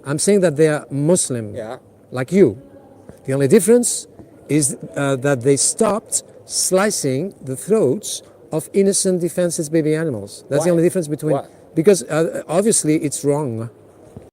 I'm saying that they are Muslim, Yeah. like you. The only difference is that they stopped slicing the throats of innocent, defenseless baby animals. That's Why? the only difference between... Why? Because obviously it's wrong.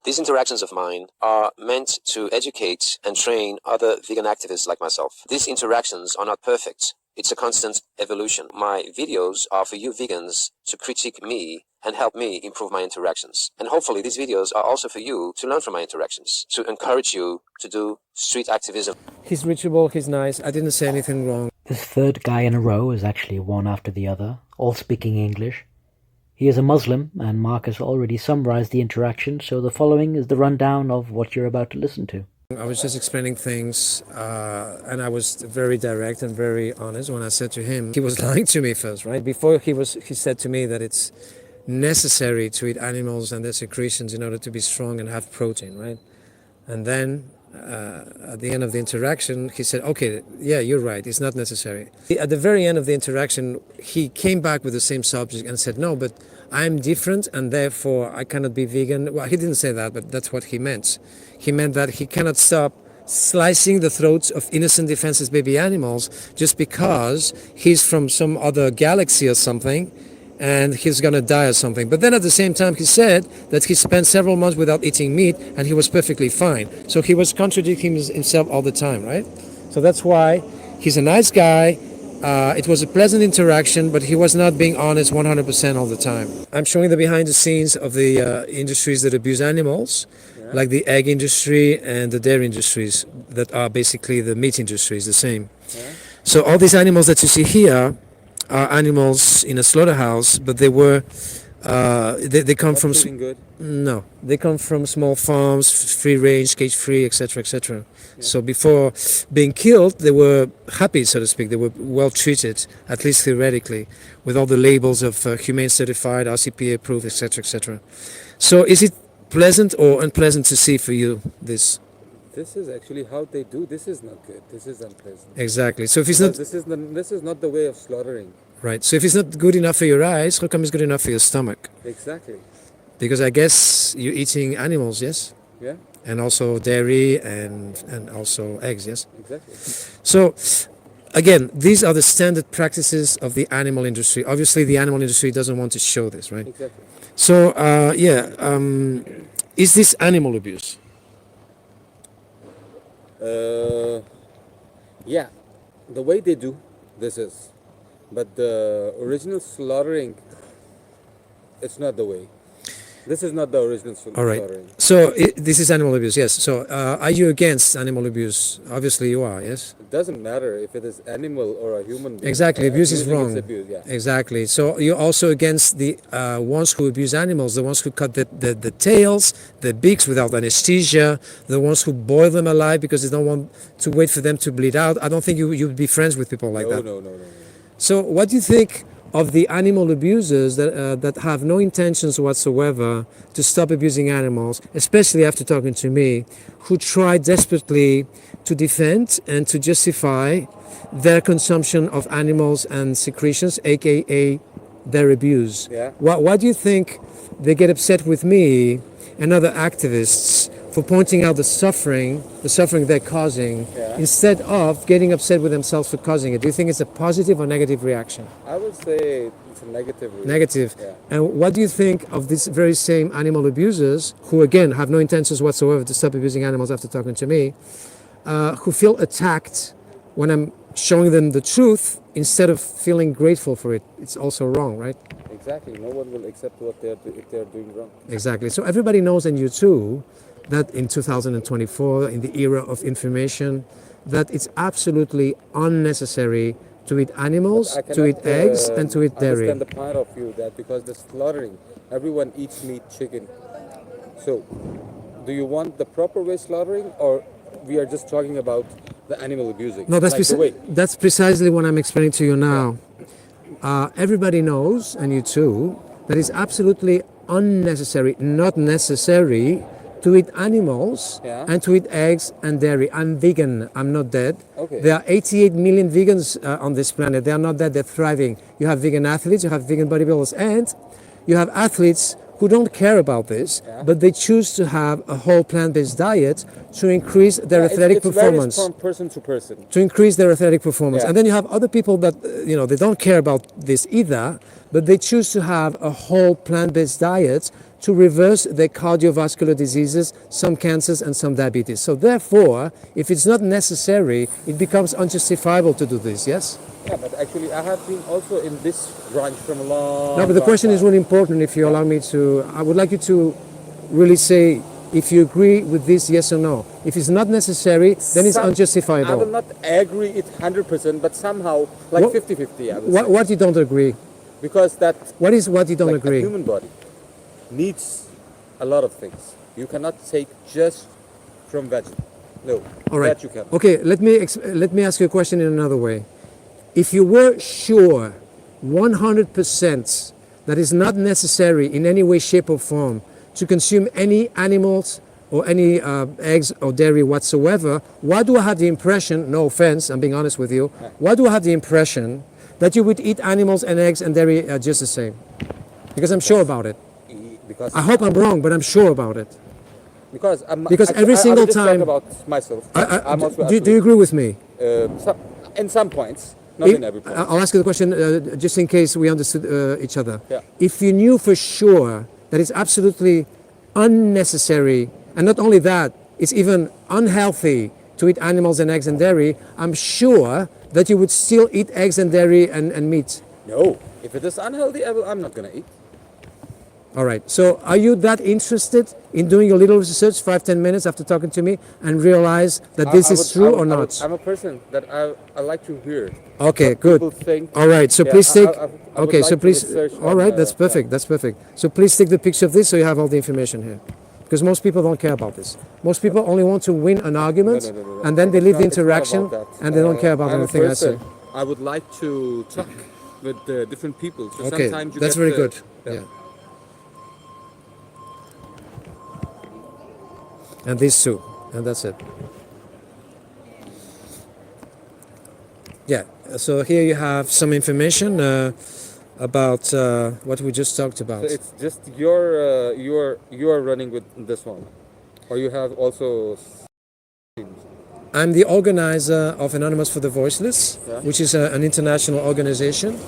These interactions of mine are meant to educate and train other vegan activists like myself. These interactions are not perfect. It's a constant evolution. My videos are for you vegans to critique me and help me improve my interactions. And hopefully these videos are also for you to learn from my interactions, to encourage you to do street activism. He's reachable, he's nice. I didn't say anything wrong. This third guy in a row is actually one after the other, all speaking English. He is a Muslim, and Mark has already summarized the interaction, so the following is the rundown of what you're about to listen to. I was just explaining things, and I was very direct and very honest when I said to him, he was lying to me first, right? Before he said to me that it's necessary to eat animals and their secretions in order to be strong and have protein, right? And then at the end of the interaction, he said, okay, yeah, you're right, it's not necessary. At the very end of the interaction, he came back with the same subject and said, no, but I'm different and therefore I cannot be vegan. Well, he didn't say that, but that's what he meant. He meant that he cannot stop slicing the throats of innocent, defenseless baby animals just because he's from some other galaxy or something and he's gonna die or something. But then at the same time he said that he spent several months without eating meat and he was perfectly fine. So he was contradicting himself all the time, right? So that's why he's a nice guy. It was a pleasant interaction, but he was not being honest 100% all the time. I'm showing the behind the scenes of the industries that abuse animals, like the egg industry and the dairy industries that are basically the meat industries, the same. So all these animals that you see here are animals in a slaughterhouse, but they were they come from Good. no, they come from small farms, free range, cage free, etc., etc. So before being killed, they were happy, so to speak. They were well treated, at least theoretically, with all the labels of humane certified, RCPA approved, etc., etc. So is it pleasant or unpleasant to see for you this? This is actually how they do. This is not good. This is unpleasant. Exactly. So if it's Because not this is not the way of slaughtering. right, so if it's not good enough for your eyes, how come it's good enough for your stomach? Exactly. Because I guess you're eating animals, yes, Yeah. and also dairy and also eggs, yes. Exactly. So again, these are the standard practices of the animal industry. Obviously, the animal industry doesn't want to show this, right? Exactly. So is this animal abuse? Yeah, the way they do this is, but the original slaughtering, it's not the way. This is not the original All right. slaughtering. So this is animal abuse, yes. So are you against animal abuse? Obviously, you are, yes. It doesn't matter if it is animal or a human being. Exactly, abuse is Abusing wrong. abuse, yeah. Exactly. So you're also against the ones who abuse animals, the ones who cut the tails, the beaks without anesthesia, the ones who boil them alive because they don't want to wait for them to bleed out. I don't think you'd be friends with people like that. No. So what do you think of the animal abusers that have no intentions whatsoever to stop abusing animals, especially after talking to me, who try desperately to defend and to justify their consumption of animals and secretions, aka their abuse? Yeah. Why do you think they get upset with me and other activists for pointing out the suffering they're causing, instead of getting upset with themselves for causing it? Do you think it's a positive or negative reaction? I would say it's a negative reaction. Negative. Yeah. And what do you think of these very same animal abusers, who again have no intentions whatsoever to stop abusing animals after talking to me, who feel attacked when I'm showing them the truth instead of feeling grateful for it? It's also wrong, right? Exactly. No one will accept what if they are doing wrong. Exactly. So everybody knows, and you too, that in 2024, in the era of information, that it's absolutely unnecessary to eat animals, to eat eggs, and to eat dairy. I understand the point of view that because the slaughtering, everyone eats meat, chicken. So, do you want the proper way slaughtering, or we are just talking about the animal abusing? No, that's, like the way. that's precisely what I'm explaining to you now. Everybody knows, and you too, that it's absolutely unnecessary, not necessary, to eat animals and to eat eggs and dairy. I'm vegan, I'm not dead. Okay. There are 88 million vegans on this planet. They are not dead, they're thriving. You have vegan athletes, you have vegan bodybuilders, and you have athletes who don't care about this, but they choose to have a whole plant-based diet to increase their athletic performance. Varies from person to person. To increase their athletic performance. Yeah. And then you have other people that, they don't care about this either, but they choose to have a whole plant-based diet to reverse their cardiovascular diseases, some cancers and some diabetes. So therefore, if it's not necessary, it becomes unjustifiable to do this, yes? Yeah, but actually I have been also in this branch from a long No, but the question time. is really important. If you allow me to, I would like you to really say if you agree with this, yes or no. If it's not necessary, then it's I will unjustifiable. not agree it 100%, but somehow like What- 50-50 I would say. What you don't agree? Because that What is what you don't like a agree? human body needs a lot of things. You cannot take just from vegetable. No, All right. that you can. Okay, let me ask you a question in another way. If you were sure 100% that it's not necessary in any way, shape or form to consume any animals or any eggs or dairy whatsoever, why do I have the impression, no offense, I'm being honest with you, why do I have the impression that you would eat animals and eggs and dairy just the same? Because I'm sure about it. Because I hope I'm wrong, but I'm sure about it. because every I single will just talk time- about myself. I'm also Do you agree with me? in some points, not in every point. I'll ask you the question just in case we understood each other. Yeah. If you knew for sure that it's absolutely unnecessary, and not only that, it's even unhealthy to eat animals and eggs and dairy, I'm sure that you would still eat eggs and dairy and meat. No, if it is unhealthy, I'm not gonna eat. All right. So are you that interested in doing a little research, 5-10 minutes after talking to me, and realize that this is true or not? I'm a person that I like to hear. Okay, what good. people think. All right, so Yeah, please take. I would Okay, like so to please. research All on, right, that's yeah. perfect. That's perfect. So please take the picture of this so you have all the information here, because most people don't care about this. Most people only want to win an argument, No. and then they It's leave the not- it's not interaction, about that. and they don't care about I'm a anything I say. person. I would like to talk with different people. So Okay, sometimes you that's get very the- good. yeah. Yeah. And these two, and that's it. Yeah. So here you have some information about what we just talked about. So it's just you're running with this one, or you have also. I'm the organizer of Anonymous for the Voiceless, Yeah. which is an international organization,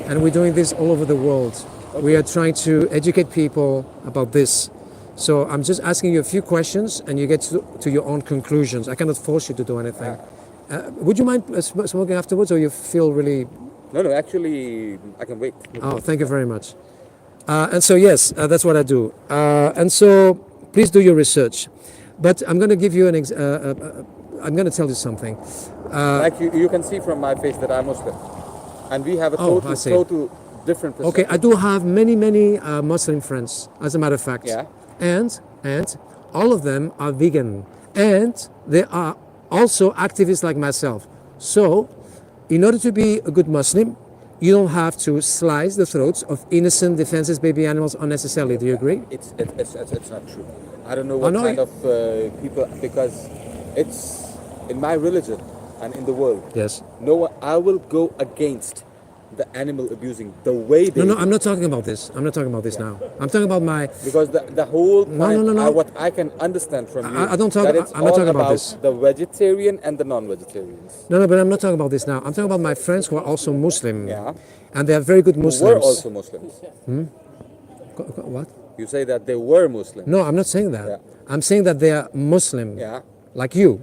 and we're doing this all over the world. We are trying to educate people about this. So I'm just asking you a few questions, and you get to your own conclusions. I cannot force you to do anything. Would you mind smoking afterwards, or you feel really? No, actually, I can wait. Oh, thank you very much. And so yes, that's what I do. And so please do your research. But I'm going to give you I'm going to tell you something. Like you can see from my face that I'm Muslim, and we have a Oh, I see. total different perspective. Okay, I do have many Muslim friends, as a matter of fact. Yeah. And all of them are vegan, and they are also activists like myself. So, in order to be a good Muslim, you don't have to slice the throats of innocent, defenseless baby animals unnecessarily. Do you agree? It's not true. I don't know what no, kind of people, because it's in my religion and in the world. Yes. No one. I will go against the animal abusing the way they. No, I'm not talking about this. I'm not talking about this now. I'm talking about my. Because the whole point, No. what I can understand from you, I don't talk- that it's I'm not all talking about about this. the vegetarian and the non-vegetarians. No, but I'm not talking about this now. I'm talking about my friends who are also Muslim. Yeah. And they are very good Who Muslims. were also Muslims. What? You say that they were Muslims. No, I'm not saying that. Yeah. I'm saying that they are Muslim, Yeah. like you.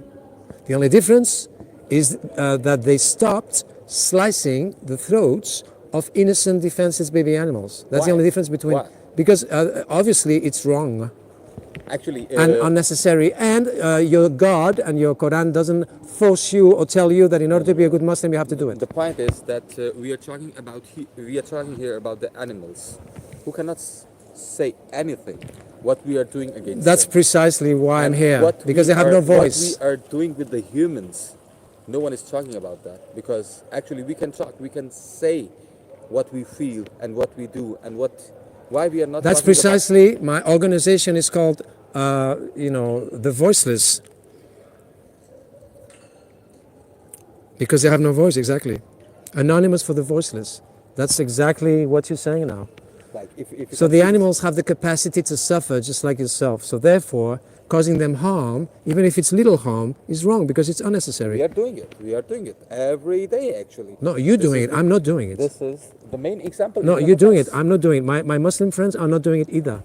The only difference is that they stopped slicing the throats of innocent, defenseless baby animals. That's the Why? only difference between. Why? Because obviously it's wrong Actually, and unnecessary. And your God and your Quran doesn't force you or tell you that in order to be a good Muslim you have to do it. the point is that we are talking here about the animals who cannot say anything. What we are doing against That's them. precisely why I'm And here, what because we they have are- no voice. What we are doing with the humans, no one is talking about that, because actually we can talk, we can say what we feel and what we do and why we are not. That's talking precisely, my organization is called, the Voiceless. Because they have no voice, exactly. Anonymous for the Voiceless. That's exactly what you're saying now. Like if So the animals have the capacity to suffer just like yourself. So therefore, causing them harm, even if it's little harm, is wrong because it's unnecessary. we are doing it. We are doing it every day, actually. No, you're This doing is it. the- I'm not doing it. This is the main example. No, in you're doing it. front of us. I'm not doing it. My Muslim friends are not doing it either.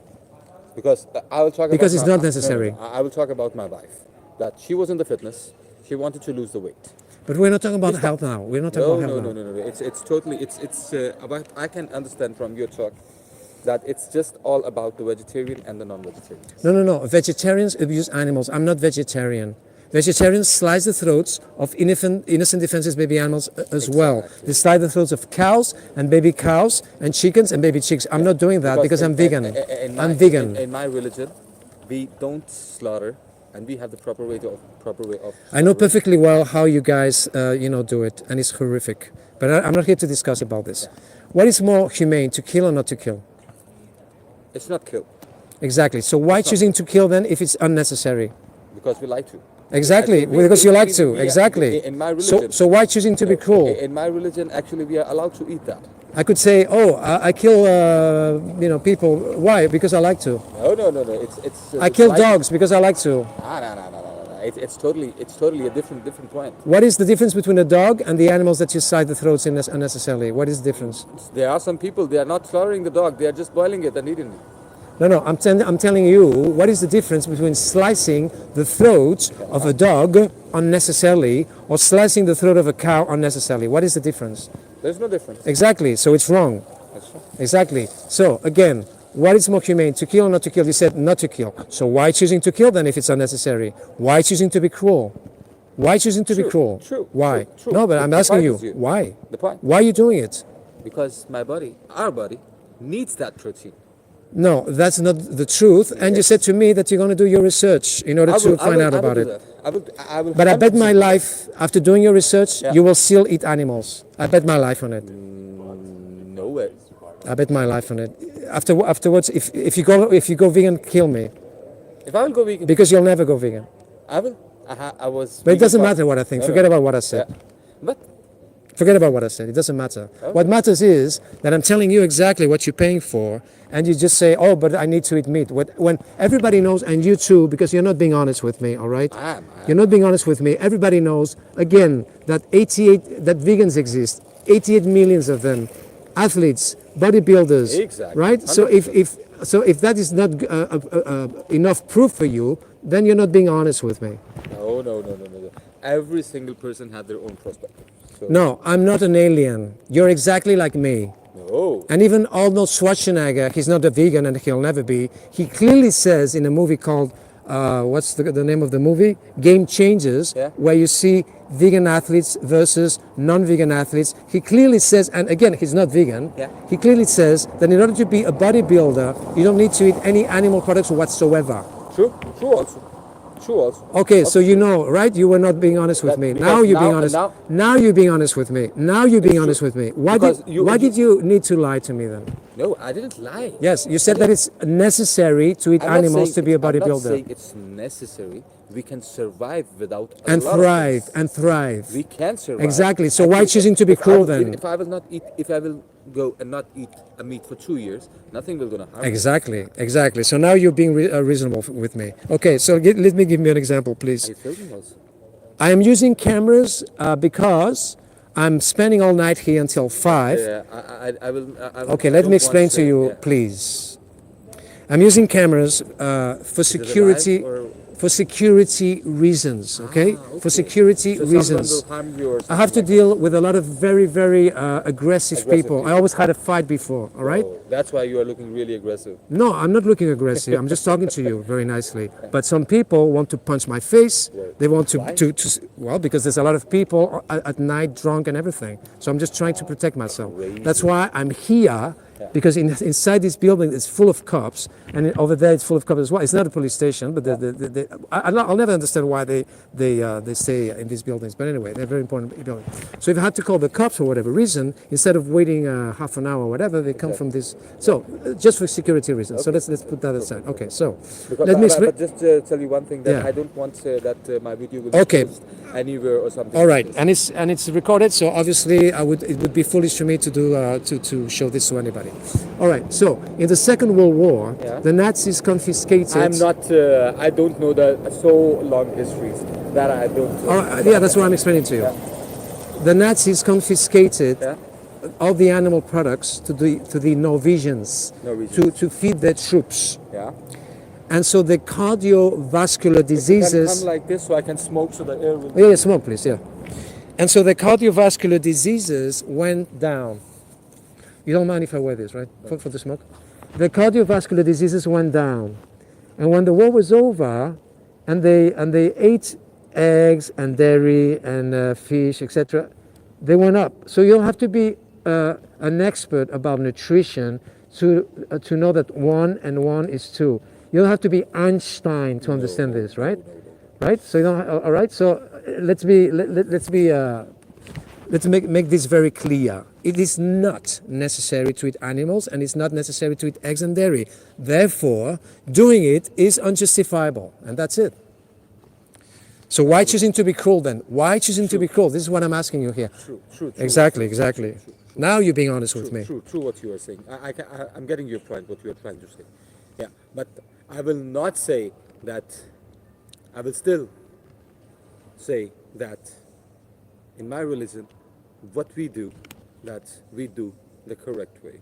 Because I will talk Because about it's my- not necessary. No, I will talk about my wife. That she was in the fitness. She wanted to lose the weight. But we're not talking about health now. We're not talking No, about no, health no, now. no, no, no. It's totally it's about. I can understand from your talk that it's just all about the vegetarian and the non-vegetarian. No, no, no. Vegetarians abuse animals. I'm not vegetarian. Vegetarians slice the throats of innocent defenseless baby animals as well. They slice the throats of cows and baby cows and chickens and baby chicks. I'm not doing that because I'm vegan. I'm vegan. In my religion, we don't slaughter, and we have the proper way of. I know perfectly well how you guys, do it, and it's horrific. But I'm not here to discuss about this. What is more humane, to kill or not to kill? It's not kill Exactly. So why choosing to kill then if it's unnecessary? because we like to. Exactly, Actually, because you like to. we- Exactly. in my So, religion- so why choosing to be cruel? In my religion, actually, we are allowed to eat that. I could say, oh, I kill, people. Why? Because I like to. No, no, no, no. It's. I kill dogs because I like to. Ah, no, no, no, no, no. It's totally a different point. What is the difference between a dog and the animals that you side the throats in unnecessarily? What is the difference? There are some people. They are not slaughtering the dog. They are just boiling it and eating it. No, no, I'm telling you, what is the difference between slicing the throat of a dog unnecessarily or slicing the throat of a cow unnecessarily? What is the difference? There's no difference. Exactly, so it's wrong. That's true. Exactly. So, again, what is more humane, to kill or not to kill? You said not to kill. So why choosing to kill then if it's unnecessary? Why choosing to be cruel? Why choosing to be True, cruel? true, Why? true, true. No, but I'm The asking point you, is you. why? The point. Why are you doing it? Because my body, our body, needs that protein. No, that's not the truth. And you said to me that you're going to do your research in order to find out about it. I will. But I bet my life, after doing your research, Yeah. you will still eat animals. I bet my life on it. No way. I bet my life on it. Afterwards, if you go vegan, kill me If I will go vegan, because you'll never go vegan. I will. I was. But it vegan doesn't for- matter what I think. No, Forget no. about what I said. Yeah. But Forget about what I said. It doesn't matter. What matters is that I'm telling you exactly what you're paying for, and you just say, "Oh, but I need to eat meat." When everybody knows, and you too, because you're not being honest with me. All right? I am. You're not being honest with me. Everybody knows again that that vegans exist. 88 millions of them, athletes, bodybuilders. Exactly. Right? So if that is not enough proof for you, then you're not being honest with me. No. Every single person had their own perspective. So, No, I'm not an alien. You're exactly like me. no. And even Arnold Schwarzenegger, he's not a vegan and he'll never be. He clearly says in a movie called, what's the name of the movie? Game Changers, Yeah. where you see vegan athletes versus non-vegan athletes. He clearly says, and again, he's not vegan. Yeah. He clearly says that in order to be a bodybuilder, you don't need to eat any animal products whatsoever. True also. Okay, so you know, right? You were not being honest with That- me. because Now you're being now- honest. now- Now you're being honest with me. Now you're being honest with me. Why Because did you need to lie to me then? No, I didn't lie. Yes, you said that it's necessary to eat I'm not animals saying to be a I'm not bodybuilder saying it's necessary. We can survive without a and lot of thrive things. and thrive. We can survive. Exactly. So I why think choosing to be if I cruel will- then? If I will go and not eat a meat for 2 years, nothing will gonna harm me. Exactly. So now you're being reasonable with me. Okay, so let me give me an example, please. Are you filming also? I am using cameras because I'm spending all night here until 5. Yeah, I will. Okay, I let don't me explain want to you, yeah. please. I'm using cameras for Is it security. alive or- For security reasons, okay? For security So someone reasons. will harm you or I have to something deal with a lot of very, very aggressive people. people. I always had a fight before, all right? like that. Oh, that's why you are looking really aggressive. No, I'm not looking aggressive. I'm just talking to you very nicely. But some people want to punch my face. They want Why? well, because there's a lot of people at night drunk and everything. So I'm just trying to protect myself. That's why I'm here. Because inside this building it's full of cops, and over there it's full of cops as well. It's not a police station, but I'll never understand why they stay in these buildings. But anyway, they're very important buildings. So if I had to call the cops for whatever reason, instead of waiting half an hour or whatever, they come from this. So just for security reasons. So let's put that aside. Okay, so Because, let me but, explain. but just tell you one thing that Yeah. I don't want that my video will be Okay. posted anywhere or something. All like right, this. and it's recorded. So obviously, it would be foolish for me to do to show this to anybody. everybody. All right. So in the Second World War, Yeah. the Nazis confiscated. I'm not. I don't know the so long histories that I don't. All right, yeah, that's what I'm explaining to you. Yeah. The Nazis confiscated Yeah. all the animal products to the Norwegians, Norwegians. to feed their troops. Yeah. And so the cardiovascular Can diseases. come like this so I can smoke so the air will. Yeah, smoke, please. Yeah. And so the cardiovascular diseases went down. You don't mind if I wear this, right? For the smoke? The cardiovascular diseases went down. And when the war was over, and they ate eggs and dairy and fish, etc., they went up. So you don't have to be an expert about nutrition to know that 1 and 1 is 2. You don't have to be Einstein to understand this, right? Right. So you don't. All right. So let's make this very clear. It is not necessary to eat animals, and it's not necessary to eat eggs and dairy. Therefore, doing it is unjustifiable, and that's it. So why choosing to be cruel then? Why choosing to be cruel? This is what I'm asking you here. True. Exactly. Now you're being honest with me. True. What you are saying. I'm getting your point. What you are trying to say. Yeah. But I will not say that. I will still say that in my religion, what we do, that we do the correct way.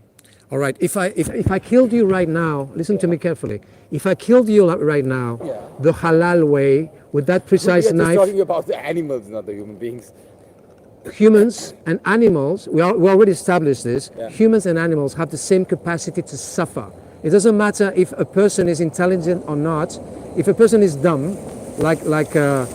All right. If I killed you right now, listen to me carefully. If I killed you right now, Yeah. the halal way with that precise We are just knife, talking about the animals, not the human beings. humans and animals, we already established this. Yeah. Humans and animals have the same capacity to suffer. It doesn't matter if a person is intelligent or not. If a person is dumb, like a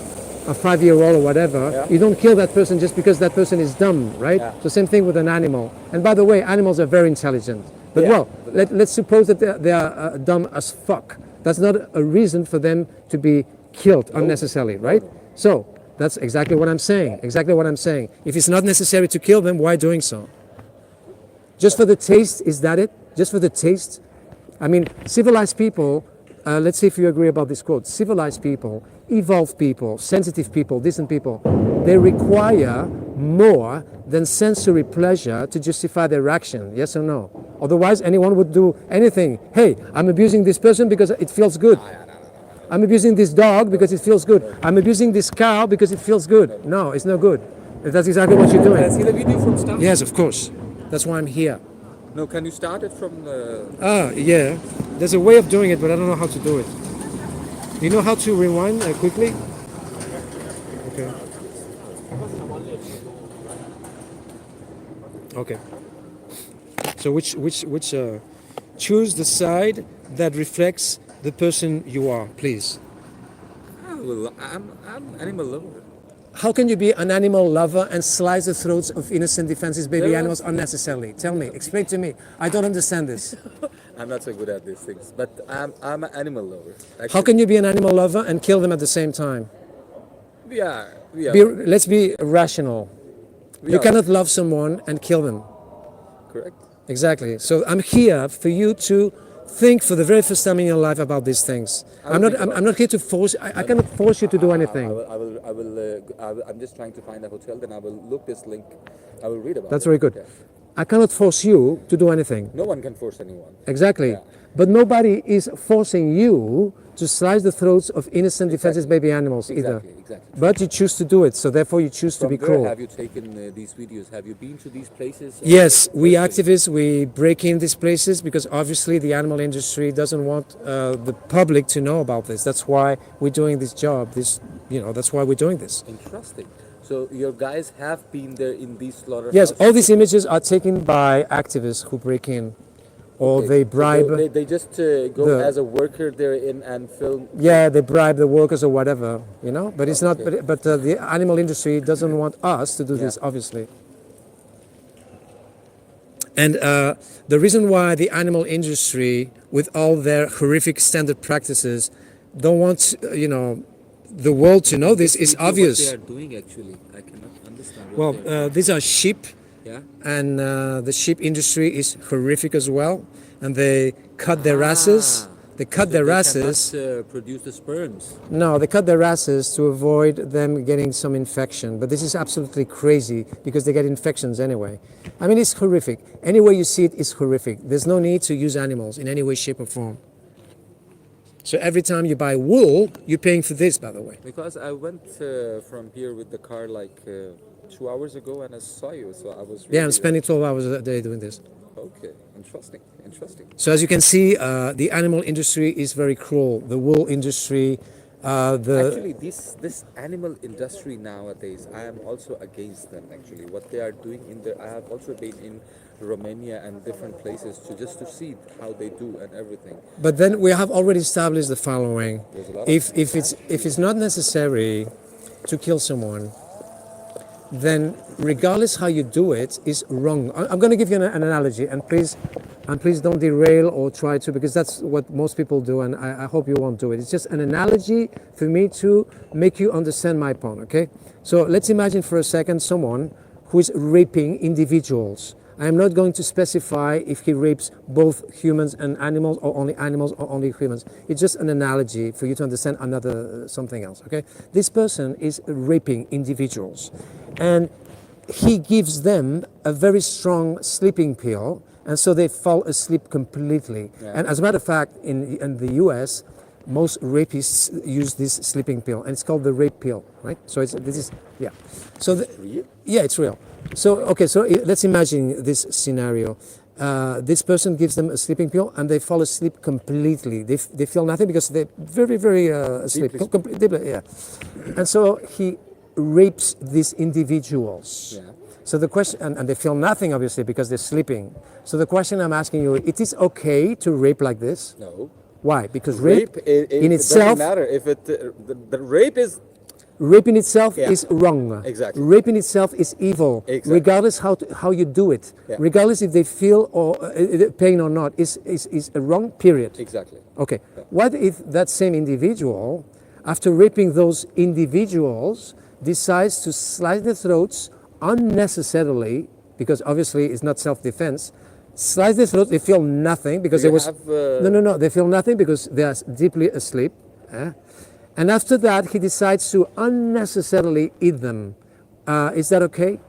5-year-old or whatever, Yeah. you don't kill that person just because that person is dumb, right? Yeah. So same thing with an animal. And by the way, animals are very intelligent. But Yeah. well, let's suppose that they are dumb as fuck. That's not a reason for them to be killed unnecessarily, right? So that's exactly what I'm saying. Exactly what I'm saying. If it's not necessary to kill them, why doing so? Just for the taste, is that it? Just for the taste? I mean, civilized people, let's see if you agree about this quote. Civilized people, evolved people, sensitive people, decent people, they require more than sensory pleasure to justify their action, yes or no? Otherwise, anyone would do anything. Hey, I'm abusing this person because it feels good. I'm abusing this dog because it feels good. I'm abusing this cow because it feels good. No, it's no good. That's exactly what you're Can I doing. see the video from start? Yes, of course. That's why I'm here. No, can you start it from the... Yeah. There's a way of doing it, but I don't know how to do it. You know how to rewind quickly? Okay. Okay. So choose the side that reflects the person you are, please. Well, I'm animal lover. How can you be an animal lover and slice the throats of innocent defenseless baby There are- animals unnecessarily? Tell me, explain to me. I don't understand this. I'm not so good at these things, but I'm an animal lover. How Actually, can you be an animal lover and kill them at the same time? we are Let's be rational. we You are cannot love someone and kill them. correct. Exactly. So I'm here for you to think for the very first time in your life about these things. I'm not here to force. I cannot force you to do anything. I'm just trying to find a hotel. Then I will look this link. I will read about That's it. very good. Yeah. I cannot force you to do anything. No one can force anyone. Exactly. Yeah. But nobody is forcing you to slice the throats of innocent defenseless baby animals either. Exactly. But you choose to do it, so therefore you choose to From be where cruel. have you taken these videos? Have you been to these places? Yes, we activists, we break in these places because obviously the animal industry doesn't want the public to know about this. That's why we're doing this job. That's why we're doing this. Interesting. So your guys have been there in these slaughterhouses? Yes, all these images are taken by activists who break in, or Okay. they So bribe. They just go the- as a worker there in and film. Yeah, they bribe the workers or whatever, But it's not. Okay. But the animal industry doesn't want us to do this, Yeah. obviously. And the reason why the animal industry, with all their horrific standard practices, don't want the world to know this is obvious. What they are doing actually, I cannot understand. What Well, they are- these are sheep, yeah. and the sheep industry is horrific as well. And they cut their asses. They cut their They asses. cannot produce the sperms. No, they cut their asses to avoid them getting some infection. But this is absolutely crazy because they get infections anyway. I mean, it's horrific. Any way you see it is horrific. There's no need to use animals in any way, shape, or form. So every time you buy wool, you're paying for this, by the way. Because I went from here with the car like 2 hours ago and I saw you, so I was really, Yeah, I'm spending 12 hours a day doing this. Okay, interesting. So as you can see, the animal industry is very cruel. The wool industry, Actually, this animal industry nowadays, I am also against them. Actually, what they are doing in there, I have also been in Romania and different places to see how they do and everything. But then we have already established the following: There's a lot if it's not necessary to kill someone, then regardless how you do it is wrong. I'm going to give you an analogy, and please don't derail or try to, because that's what most people do, and I hope you won't do it. It's just an analogy for me to make you understand my point, okay? So let's imagine for a second someone who is raping individuals. I am not going to specify if he rapes both humans and animals or only humans. It's just an analogy for you to understand something else, okay? This person is raping individuals, and he gives them a very strong sleeping pill, and so they fall asleep completely. Yeah. And as a matter of fact, in the US, most rapists use this sleeping pill, and it's called the rape pill, right? So yeah. So real? Yeah, it's real. So okay, so let's imagine this scenario. This person gives them a sleeping pill, and they fall asleep completely. They feel nothing because they're very, very asleep. Deeply, yeah. And so he rapes these individuals. Yeah. So the question, and they feel nothing obviously because they're sleeping. So the question I'm asking you, it is okay to rape like this? No. Why? Because rape in it itself, doesn't matter if it the rape is rape in itself Yeah. is wrong. Exactly. Rape in itself is evil, Exactly. regardless how you do it, Yeah. regardless if they feel or pain or not, is a wrong. Period. exactly. Okay. What if that same individual, after raping those individuals, decides to slice their throats unnecessarily, because obviously it's not self-defense, slice their throats, they feel nothing because Do you they was have, no, they feel nothing because they are deeply asleep, and after that he decides to unnecessarily eat them. Is that okay?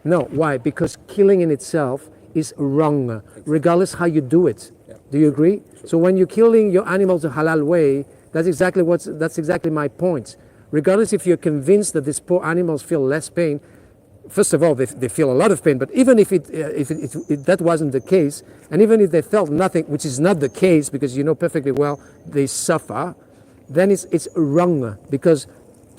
No. Why? Because killing in itself is wrong, regardless how you do it. Yeah. Do you agree? So when you're killing your animals the halal way, that's exactly my point. Regardless if you're convinced that these poor animals feel less pain, first of all, they feel a lot of pain. But even if that wasn't the case, and even if they felt nothing, which is not the case, because you know perfectly well they suffer, then it's wrong. Because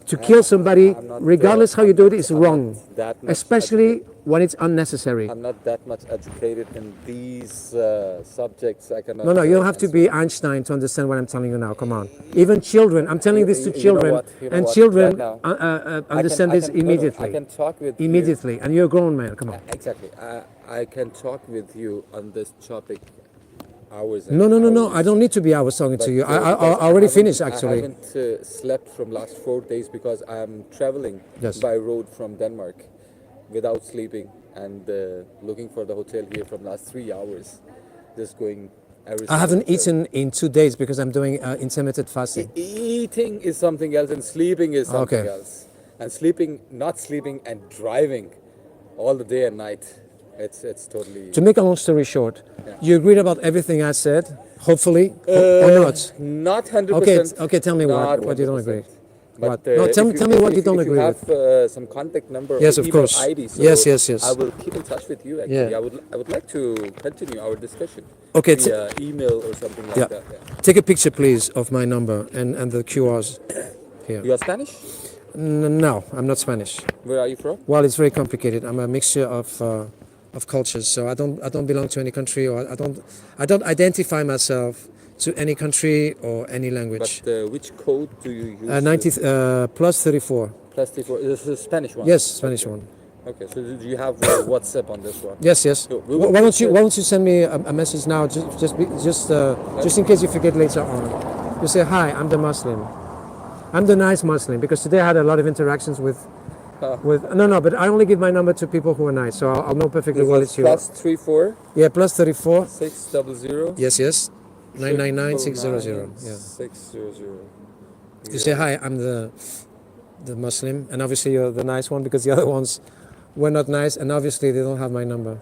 to kill somebody, I'm not, regardless how you do it, is I'm wrong. not that much Especially when it's unnecessary. I'm not that much educated in these subjects. I cannot. No, you don't have to be Einstein to understand what I'm telling you now. Come on. Even children, I'm telling this to You know children, what? You know and what? children Right now, understand this immediately. I can talk with Immediately, and you're a grown man. Come You. on. Exactly. I can talk with you on this topic hours. And No. hours. I don't need to be. I was talking But, to you. I because already haven't- finished actually. I haven't slept from last 4 days because I'm traveling Yes. by road from Denmark without sleeping and looking for the hotel here from last 3 hours, just going every. I haven't single eaten in 2 days because I'm doing intermittent fasting. Eating is something else, and sleeping is something Okay. else. And not sleeping, and driving all the day and night. It's totally. To make a long story short, Yeah. you agreed about everything I said, hopefully, or not. Not 100%. Okay, tell me not what you don't agree. 100%. But, What? No, tell me what you don't if agree you with. have some contact number Yes, or of email course. ID, so Yes. I will keep in touch with you. Actually, Yeah. I would like to continue our discussion. Okay, via email or something like Yeah. that. Yeah. Take a picture, please, of my number and the QRs here. You are Spanish? No, I'm not Spanish. Where are you from? Well, it's very complicated. I'm a mixture of cultures, so I don't belong to any country, or I don't identify myself to any country or any language. But which code do you use? 90 plus 34. Plus 34. This is a Spanish one. Yes, Spanish one. Okay. So do you have WhatsApp on this one? Yes. So we will Why don't put you send me a message now, just in case you forget later on. You say, hi, I'm the Muslim. I'm the nice Muslim, because today I had a lot of interactions with no, but I only give my number to people who are nice, so I'll know perfectly This well was it's you. plus 34 Yeah, plus 34. 600 Yes. 999-600. Yeah. 600. You say hi. I'm the Muslim, and obviously you're the nice one because the other ones were not nice, and obviously they don't have my number.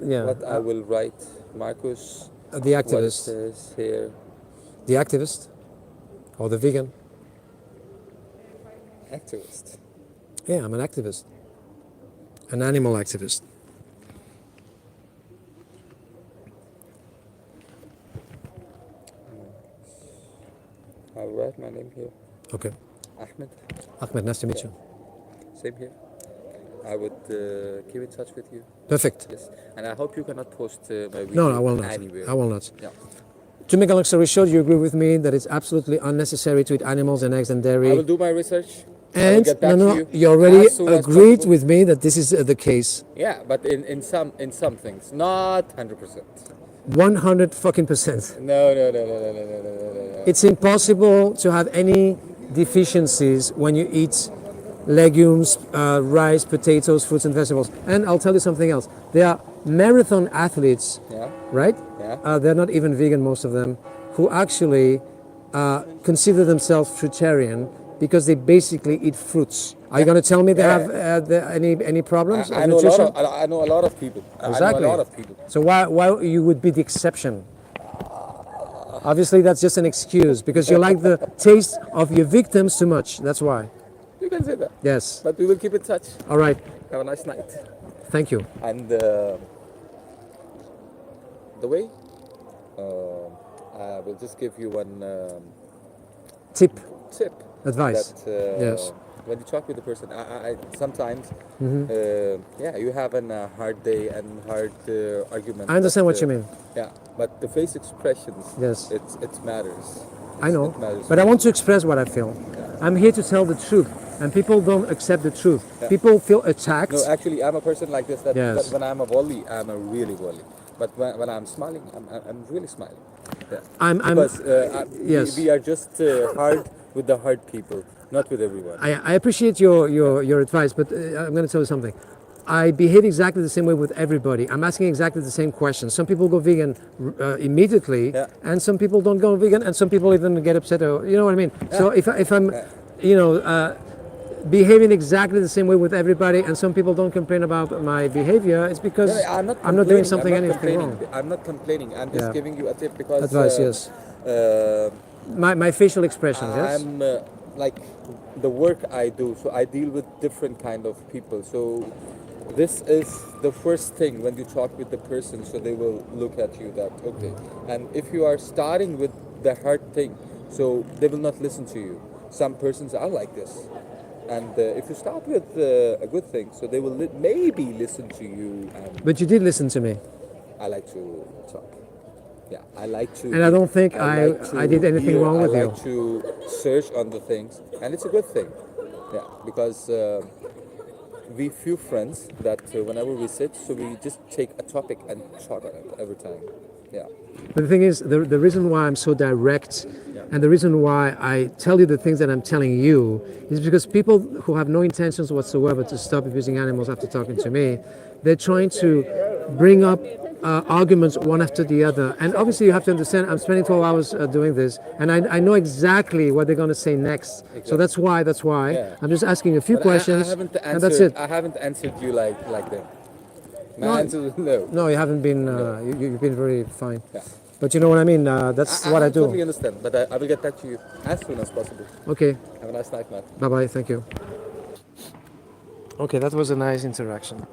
Yeah. What I will write, Marcus. The What it activist, says here. the activist, or the vegan. Activist. Yeah, I'm an activist, an animal activist. I'll write my name here. Okay. Ahmed. Ahmed, nice to meet you. Same here. I would keep in touch with you. Perfect. Yes. And I hope you cannot post my video No, I will not. anywhere. I will not. Yeah. To make a long story short, you agree with me that it's absolutely unnecessary to eat animals and eggs and dairy. I will do my research. I will And get back to you already as soon as agreed possible. with me that this is the case. Yeah, but in some things, not 100%. 100 fucking percent. No. No. It's impossible to have any deficiencies when you eat legumes, rice, potatoes, fruits and vegetables. And I'll tell you something else. There are marathon athletes, Yeah. right? Yeah. They're not even vegan, most of them, who actually consider themselves fruitarian because they basically eat fruits. Are you going to tell me they have any problems I of know nutrition? I know a lot of people. Exactly. I know a lot of people. So why you would be the exception? Obviously, that's just an excuse because you like the taste of your victims too much. That's why. You can say that. Yes. But we will keep in touch. All right. Have a nice night. Thank you. And the way, I will just give you one Tip, tip. advice. That Yes. when you talk with the person, I sometimes, you have a hard day and hard argument. I understand but, what you mean. Yeah, but the face expressions, Yes. it matters. I know, It matters. but I want to express what I feel. I'm here to tell the truth, and people don't accept the truth. People feel attacked. No, actually, I'm a person like this. That, Yes. that when I'm a volley, I'm a really volley. But when I'm smiling, I'm really smiling. Yeah. Because yes. we are just hard with the hard people, not with everyone. I appreciate your advice, but I'm going to tell you something. I behave exactly the same way with everybody. I'm asking exactly the same questions. Some people go vegan immediately, and some people don't go vegan, and some people even get upset. Or, you know what I mean? So if I'm, behaving exactly the same way with everybody, and some people don't complain about my behavior, it's because I'm not doing something anything wrong. I'm not complaining. I'm just giving you a tip because Advice, yes. My facial expressions, yes. I'm like the work I do, so I deal with different kind of people. So this is the first thing when you talk with the person, so they will look at you that okay. And if you are starting with the hard thing, so they will not listen to you. Some persons are like this. And if you start with a good thing, so they will maybe listen to you. And But you did listen to me. I like to talk. Yeah, I like to. And I don't think I did anything wrong with I you. like to search on the things, and it's a good thing. Yeah, because we few friends that whenever we sit, so we just take a topic and talk on it every time. Yeah. But the thing is, the reason why I'm so direct and the reason why I tell you the things that I'm telling you is because people who have no intentions whatsoever to stop abusing animals after talking to me, they're trying to bring up arguments one after the other. And obviously you have to understand, I'm spending 12 hours doing this, and I know exactly what they're going to say next. Exactly. So that's why Yeah. I'm just asking a few But questions, I haven't and that's it. I haven't answered you like them. My No. answer is no. No, you haven't been, you've been very fine. Yeah. But you know what I mean? That's what I do. totally understand, but I will get back to you as soon as possible. Okay, Have a nice night, man. bye-bye, thank you. Okay, that was a nice interaction.